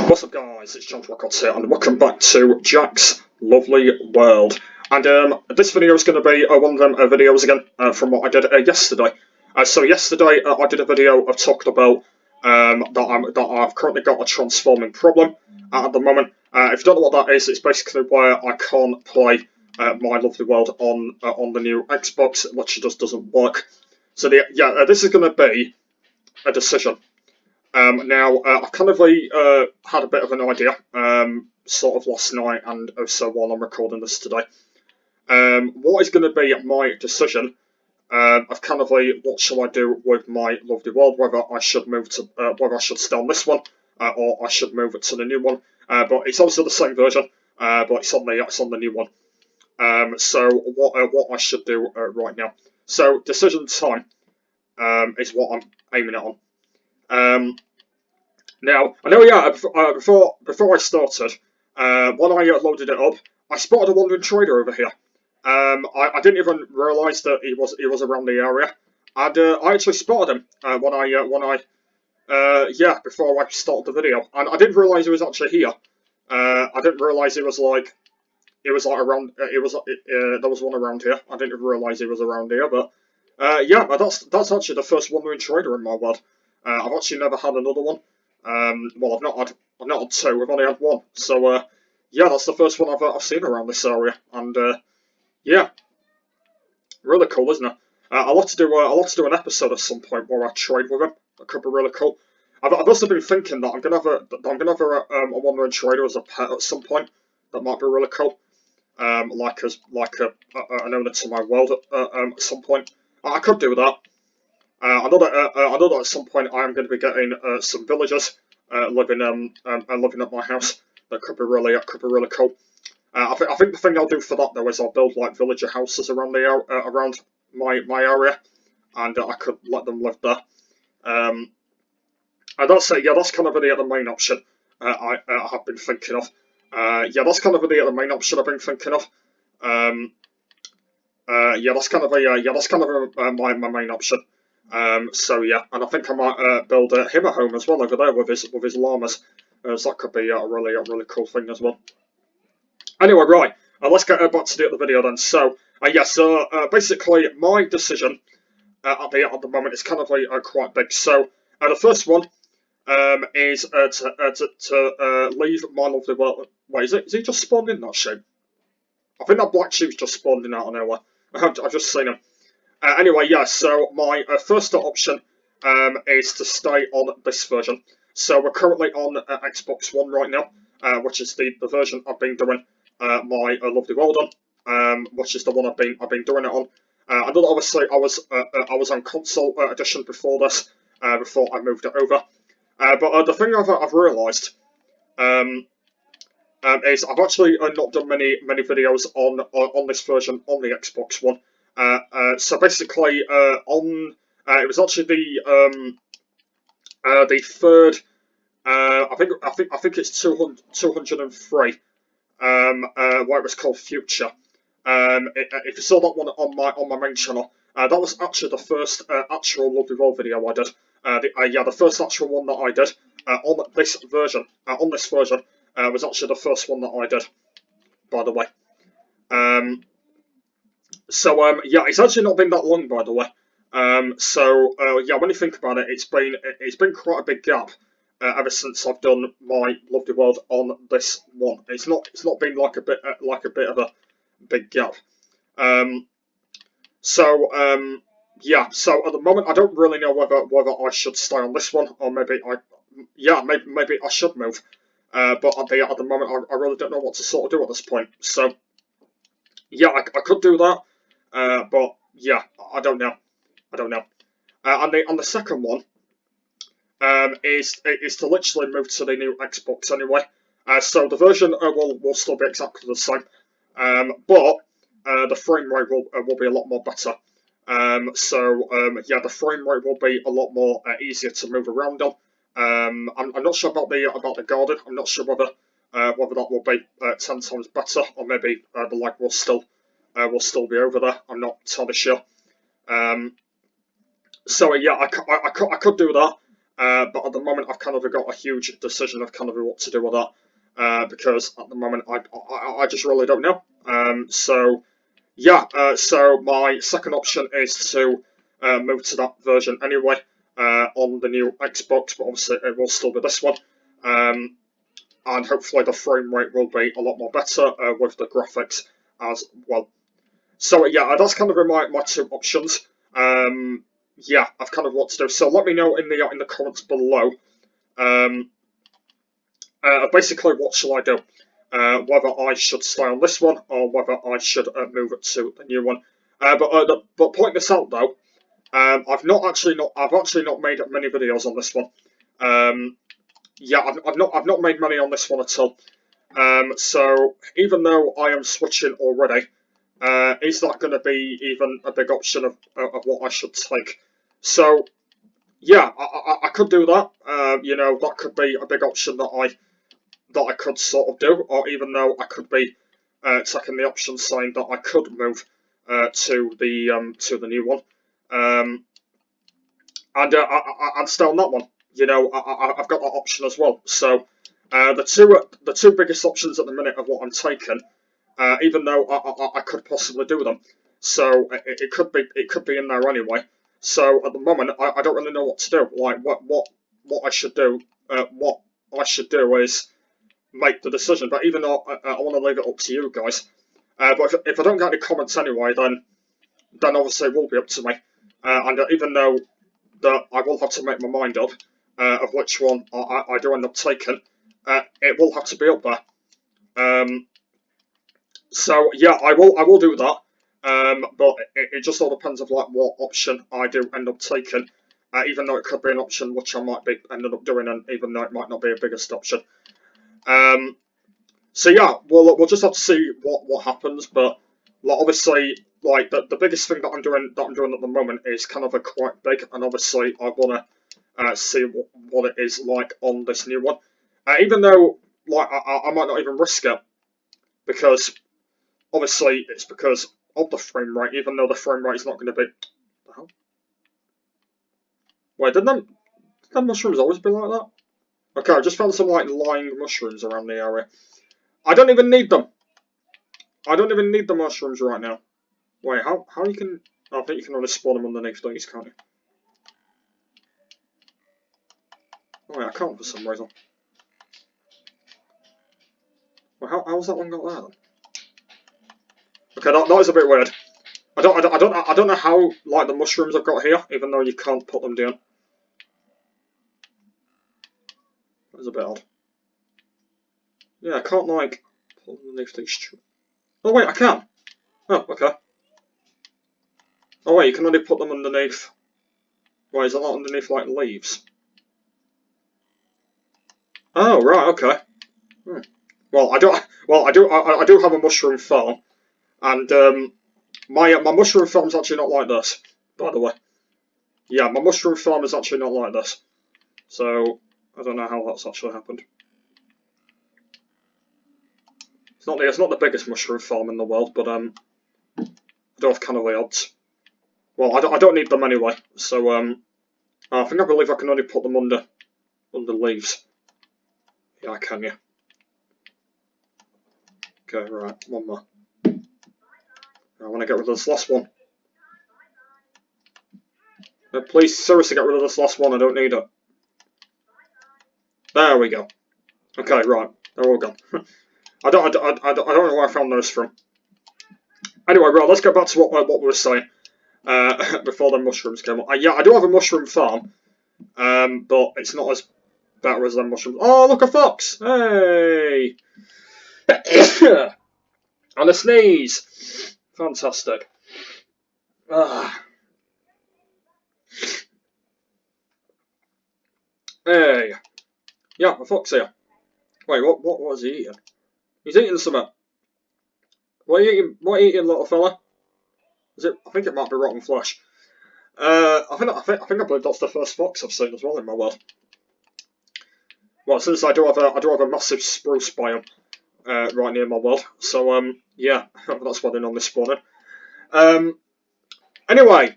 What's up guys, it's John Records here and welcome back to Jack's Lovely World. And this video is going to be one of them videos again from what I did yesterday. So yesterday I did a video of talking about that I've currently got a transforming problem at the moment. If you don't know what that is, it's basically where I can't play My Lovely World on the new Xbox, which just doesn't work. So this is going to be a decision. Now, I've kind of had a bit of an idea, sort of last night and also while I'm recording this today. What is going to be my decision of kind of what shall I do with my lovely world, whether I should move to, whether I should stay on this one, or I should move it to the new one. But it's also the same version, but it's on the new one. So what I should do right now. So decision time is what I'm aiming it on. Now, I know, yeah, before I started, when I loaded it up, I spotted a wandering trader over here. I didn't even realise that he was around the area, and I actually spotted him before I started the video, and I didn't realise he was actually here. I didn't realise he was like around. There was one around here. I didn't realise he was around here, but yeah, that's actually the first wandering trader in my world. I've actually never had another one. Well, I've not had two. I've only had one. So yeah, that's the first one I've seen around this area, and yeah, really cool, isn't it? I'll have to do an episode at some point where I trade with him. That could be really cool. I've also been thinking that I'm gonna have a wandering trader as a pet at some point. That might be really cool. Like an owner to my world at some point. I could do that. I know that at some point I am going to be getting some villagers living at my house. That could be really cool. I think the thing I'll do for that though is I'll build like villager houses around around my area, and I could let them live there. And that's it. Yeah, that's kind of the main option I have been thinking of. Yeah, that's kind of the main option I've been thinking of. Yeah, that's kind of my main option. So yeah, and I think I might build him a home as well over there with his llamas. So that could be a really cool thing as well. Anyway, right, let's get back to the other video then. So basically my decision at the moment is kind of quite big. So the first one is to leave my lovely world. Wait, is he just spawned in that sheep? I think that black sheep's just spawned in out of nowhere. I've just seen him. Anyway, yeah, so my first option is to stay on this version. So we're currently on Xbox One right now, which is the version I've been doing my lovely world on, which is the one I've been doing it on. I know that obviously I was on console edition before this, before I moved it over. But the thing I've realised is I've actually not done many videos on this version on the Xbox One. So basically, it was actually the third. I think it's 203. Where it was called Future. If you saw that one on my main channel, that was actually the first actual Lovely World video I did. The first actual one that I did on this version. Was actually the first one that I did, by the way. Yeah, it's actually not been that long, by the way. Yeah, when you think about it, it's been quite a big gap ever since I've done my Lovely World on this one. It's not been like a bit of a big gap. Yeah. So at the moment, I don't really know whether I should stay on this one or maybe I should move. But at the moment, I really don't know what to sort of do at this point. So yeah, I could do that. But yeah, I don't know. And the second one is to literally move to the new Xbox anyway. So the version will still be exactly the same, but the frame rate will be a lot more better. Yeah, the frame rate will be a lot more easier to move around on. I'm not sure about the garden. I'm not sure whether that will be 10 times better, or maybe the lag will still be over there. I'm not entirely sure. So yeah, I could do that. but at the moment I've kind of got a huge decision of kind of what to do with that, because at the moment I just really don't know. So yeah, so my second option is to move to that version anyway on the new Xbox, but obviously it will still be this one. And hopefully the frame rate will be a lot more better with the graphics as well. So yeah, that's kind of my two options. Yeah, I've kind of what to do. So let me know in the comments below. Basically, what shall I do? Whether I should stay on this one or whether I should move it to the new one. But point this out though, I've actually not made many videos on this one. Yeah, I've not made many on this one at all. So even though I am switching already, is that going to be even a big option of what I should take? So yeah, I could do that. You know, that could be a big option that I could sort of do, or even though I could be taking the option saying that I could move to the new one, and I'd stay on that one. You know, I've got that option as well. So the two biggest options at the minute of what I'm taking, even though I could possibly do them, so it could be in there anyway. So at the moment, I don't really know what to do. Like what I should do. What I should do is make the decision. But even though I want to leave it up to you guys. But if I don't get any comments anyway, then obviously it will be up to me. And even though that I will have to make my mind up of which one I do end up taking, it will have to be up there. So yeah, I will do that. But it just all depends of like what option I do end up taking. Even though it could be an option which I might be ended up doing, and even though it might not be a biggest option. So yeah, we'll just have to see what happens. But like, obviously, like the biggest thing that I'm doing at the moment is kind of a quite big, and obviously I want to see what it is like on this new one. Even though like I might not even risk it, because obviously it's because of the frame rate. Even though the frame rate is not going to be. Oh. Wait, didn't them mushrooms always be like that? Okay, I just found some like lying mushrooms around the area. I don't even need them. I don't even need the mushrooms right now. Wait, how you can... Oh, I think you can only spawn them underneath these, can't you? Oh wait, I can't for some reason. Well, how's that one got there then? Okay, that is a bit weird. I don't know how like the mushrooms I've got here, even though you can't put them down. That's a bit odd. Yeah, I can't like put them underneath these. Oh wait, I can. Oh, okay. Oh wait, you can only put them underneath. Why is that not underneath like leaves? Oh right, okay. Hmm. Well, I do have a mushroom farm, and my mushroom farm's actually not like this, by the way. Yeah, my mushroom farm is actually not like this. So I don't know how that's actually happened. It's not the biggest mushroom farm in the world, but I do have kind of the odds. Well, I don't need them anyway, so I believe I can only put them under leaves. Yeah, I can, yeah. Okay, right, one more. I want to get rid of this last one. Please, seriously, get rid of this last one. I don't need it. There we go. Okay, right, they're all gone. I don't know where I found those from. Anyway, right, let's go back to what we were saying before the mushrooms came up. Yeah, I do have a mushroom farm, but it's not as better as them mushrooms. Oh, look, a fox! Hey! And a sneeze! Fantastic. Ah. Hey! Yeah, a fox here. Wait, what was he eating? He's eating something. What are you eating? What are you eating, little fella? Is it? I think it might be rotten flesh. I believe that's the first fox I've seen as well in my world. Well, since I do have a massive spruce biome right near my world, so yeah, that's why they're on this spawning. Anyway,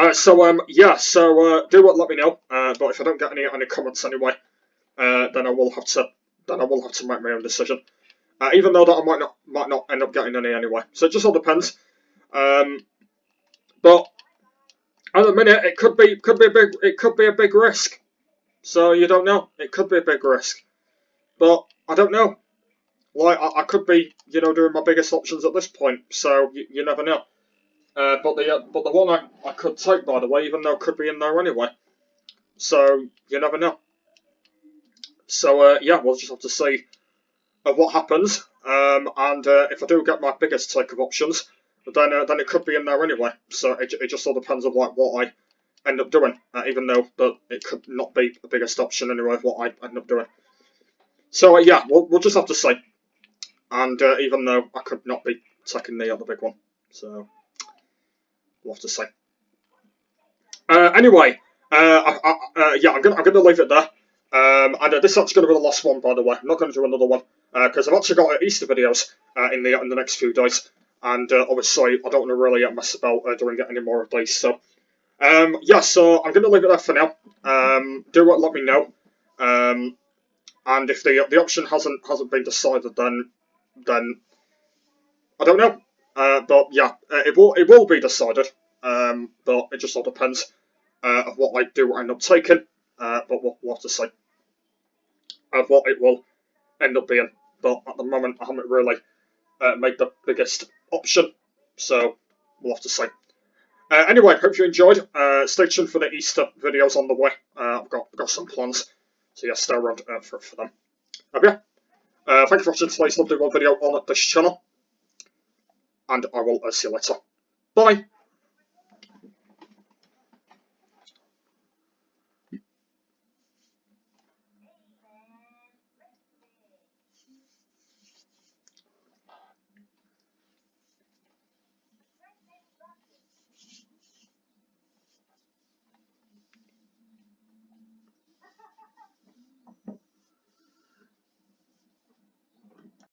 Do let me know. But if I don't get any comments anyway, then I will have to make my own decision. Even though that I might not end up getting any anyway. So it just all depends. But at the minute, it could be a big risk. So you don't know. It could be a big risk. But I don't know. Like I could be, doing my biggest options at this point. So you never know. But the one I could take, by the way, even though it could be in there anyway. So you never know. So we'll just have to see what happens. And if I do get my biggest take of options, then it could be in there anyway. So it just all depends on like what I end up doing. Even though that it could not be the biggest option anyway of what I end up doing. So we'll just have to see. And even though I could not be taking the other big one, so we'll have to see. Anyway, I'm gonna leave it there. And this is actually going to be the last one, by the way. I'm not going to do another one because I've actually got Easter videos in the next few days, and obviously I don't want to really mess about doing any more of these. So so I'm going to leave it there for now. Do let me know, and if the option hasn't been decided, then I don't know. But it will be decided. But it just all depends of what I do end up taking. But we'll have to see of what it will end up being. But at the moment, I haven't really made the biggest option, so we'll have to see. Anyway, hope you enjoyed. Stay tuned for the Easter videos on the way. I've got some plans, so stay around for them. Thank you for watching today's lovely video on this channel, and I will see you later. Bye.